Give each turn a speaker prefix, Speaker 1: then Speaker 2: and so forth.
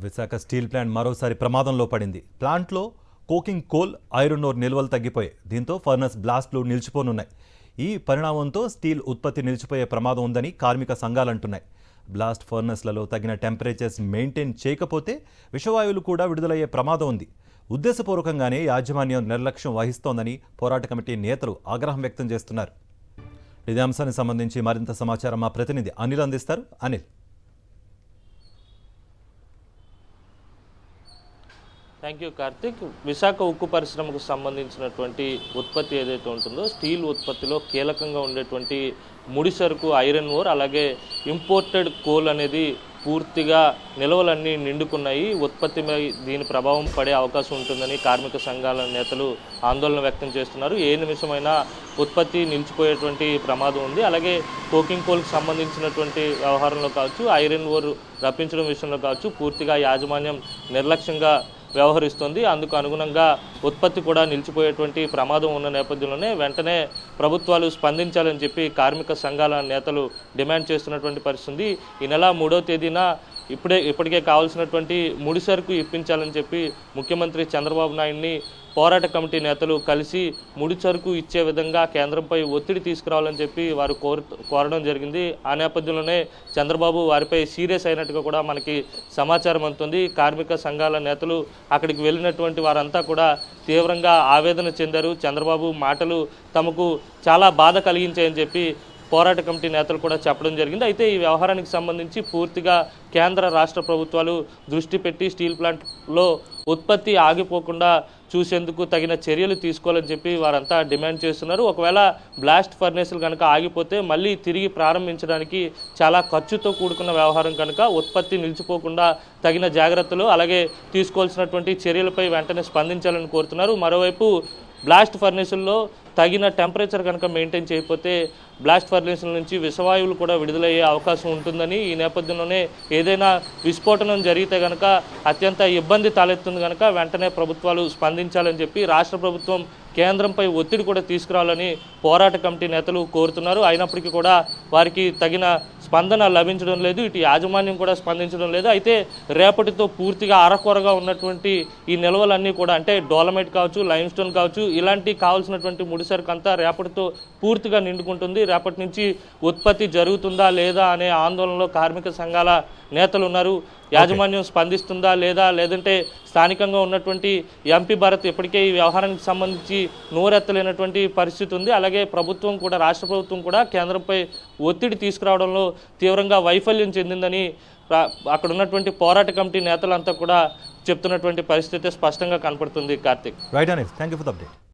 Speaker 1: Visakha steel plant మరోసారి ప్రమాదంలో పడింది. ప్లాంట్లో కోకింగ్ కోల్, ఐరన్ ఓర్ నిల్వలు తగ్గిపోయాయి. దీంతో ఫర్నస్ బ్లాస్ట్లు నిలిచిపోనున్నాయి. ఈ పరిణామంతో స్టీల్ ఉత్పత్తి నిలిచిపోయే ప్రమాదం ఉందని కార్మిక సంఘాలు అంటున్నాయి. బ్లాస్ట్ ఫర్నస్లలో తగిన టెంపరేచర్స్ మెయింటైన్ చేయకపోతే విషవాయువులు కూడా విడుదలయ్యే ప్రమాదం ఉంది. ఉద్దేశపూర్వకంగానే యాజమాన్యం నిర్లక్ష్యం వహిస్తోందని పోరాట కమిటీ నేతలు ఆగ్రహం వ్యక్తం చేస్తున్నారు. ఇదే అంశానికి సంబంధించి మరింత సమాచారం మా ప్రతినిధి అనిల్ అందిస్తారు. అనిల్.
Speaker 2: Thank you Karthik. విశాఖ ఉక్కు పరిశ్రమకు సంబంధించినటువంటి ఉత్పత్తి ఏదైతే ఉంటుందో స్టీల్ ఉత్పత్తిలో కీలకంగా ఉండేటువంటి ముడి సరుకు ఐరన్ ఓర్, అలాగే ఇంపోర్టెడ్ కోల్ అనేది పూర్తిగా నిల్వలన్నీ నిండుకున్నాయి. ఉత్పత్తిపై దీని ప్రభావం పడే అవకాశం ఉంటుందని కార్మిక సంఘాల నేతలు ఆందోళన వ్యక్తం చేస్తున్నారు. ఏ నిమిషమైనా ఉత్పత్తి నిలిచిపోయేటువంటి ప్రమాదం ఉంది. అలాగే కోకింగ్ కోల్కి సంబంధించినటువంటి వ్యవహారంలో కావచ్చు, ఐరన్ ఓర్ రప్పించడం విషయంలో కావచ్చు, పూర్తిగా యాజమాన్యం నిర్లక్ష్యంగా వ్యవహరిస్తుంది. అందుకు అనుగుణంగా ఉత్పత్తి కూడా నిలిచిపోయేటువంటి ప్రమాదం ఉన్న నేపథ్యంలోనే వెంటనే ప్రభుత్వాలు స్పందించాలని చెప్పి కార్మిక సంఘాల నేతలు డిమాండ్ చేస్తున్నటువంటి పరిస్థితి. ఈ నెల 3వ తేదీన ఇప్పటికే కావాల్సినటువంటి ముడి సరుకు ఇప్పించాలని చెప్పి ముఖ్యమంత్రి చంద్రబాబు నాయుడిని పోరాట కమిటీ నేతలు కలిసి ముడి సరుకు ఇచ్చే విధంగా కేంద్రంపై ఒత్తిడి తీసుకురావాలని చెప్పి వారు కోరడం జరిగింది. ఆ నేపథ్యంలోనే చంద్రబాబు వారిపై సీరియస్ అయినట్టుగా కూడా మనకి సమాచారం అందుతుంది. కార్మిక సంఘాల నేతలు అక్కడికి వెళ్ళినటువంటి వారంతా కూడా తీవ్రంగా ఆవేదన చెందారు. చంద్రబాబు మాటలు తమకు చాలా బాధ కలిగించాయని చెప్పి పోరాట కమిటీ నేతలు కూడా చెప్పడం జరిగింది. అయితే ఈ వ్యవహారానికి సంబంధించి పూర్తిగా కేంద్ర రాష్ట్ర ప్రభుత్వాలు దృష్టి పెట్టి స్టీల్ ప్లాంట్లో ఉత్పత్తి ఆగిపోకుండా చూసేందుకు తగిన చర్యలు తీసుకోవాలని చెప్పి వారంతా డిమాండ్ చేస్తున్నారు. ఒకవేళ బ్లాస్ట్ ఫర్నేసులు కనుక ఆగిపోతే మళ్ళీ తిరిగి ప్రారంభించడానికి చాలా ఖర్చుతో కూడుకున్న వ్యవహారం కనుక ఉత్పత్తి నిలిచిపోకుండా తగిన జాగ్రత్తలు, అలాగే తీసుకోవాల్సినటువంటి చర్యలపై వెంటనే స్పందించాలని కోరుతున్నారు. మరోవైపు బ్లాస్ట్ ఫర్నేసుల్లో తగిన టెంపరేచర్ కనుక మెయింటైన్ చేయకపోతే బ్లాస్ట్ ఫర్నేసుల నుంచి విషవాయువులు కూడా విడుదలయ్యే అవకాశం ఉంటుందని, ఈ నేపథ్యంలోనే ఏదైనా విస్ఫోటనం జరిగితే కనుక అత్యంత ఇబ్బంది తలెత్తుంది కనుక వెంటనే ప్రభుత్వాలు స్పందించాలని చెప్పి రాష్ట్ర ప్రభుత్వం కేంద్రంపై ఒత్తిడి కూడా తీసుకురావాలని పోరాట కమిటీ నేతలు కోరుతున్నారు. అయినప్పటికీ కూడా వారికి తగిన స్పందన లభించడం లేదు. ఇటు యాజమాన్యం కూడా స్పందించడం లేదు. అయితే రేపటితో పూర్తిగా అరకొరగా ఉన్నటువంటి ఈ నిల్వలన్నీ కూడా, అంటే డోలమైట్ కావచ్చు, లైమ్ స్టోన్ కావచ్చు, ఇలాంటి కావాల్సినటువంటి ముడిసరుకు అంతా రేపటితో పూర్తిగా నిండుకుంటుంది. రేపటి నుంచి ఉత్పత్తి జరుగుతుందా లేదా అనే ఆందోళనలో కార్మిక సంఘాల నేతలు ఉన్నారు. యాజమాన్యం స్పందిస్తుందా లేదా, లేదంటే స్థానికంగా ఉన్నటువంటి ఎంపీ భరత్ ఇప్పటికే ఈ వ్యవహారానికి సంబంధించి నోరెత్తలేనటువంటి పరిస్థితి ఉంది. అలాగే ప్రభుత్వం కూడా, రాష్ట్ర ప్రభుత్వం కూడా కేంద్రంపై ఒత్తిడి తీసుకురావడంలో తీవ్రంగా వైఫల్యం చెందిందని అక్కడ ఉన్నటువంటి పోరాట కమిటీ నేతలంతా కూడా చెప్తున్నటువంటి పరిస్థితి స్పష్టంగా కనపడుతుంది. Karthik.
Speaker 1: Right Anil, thank you for the update.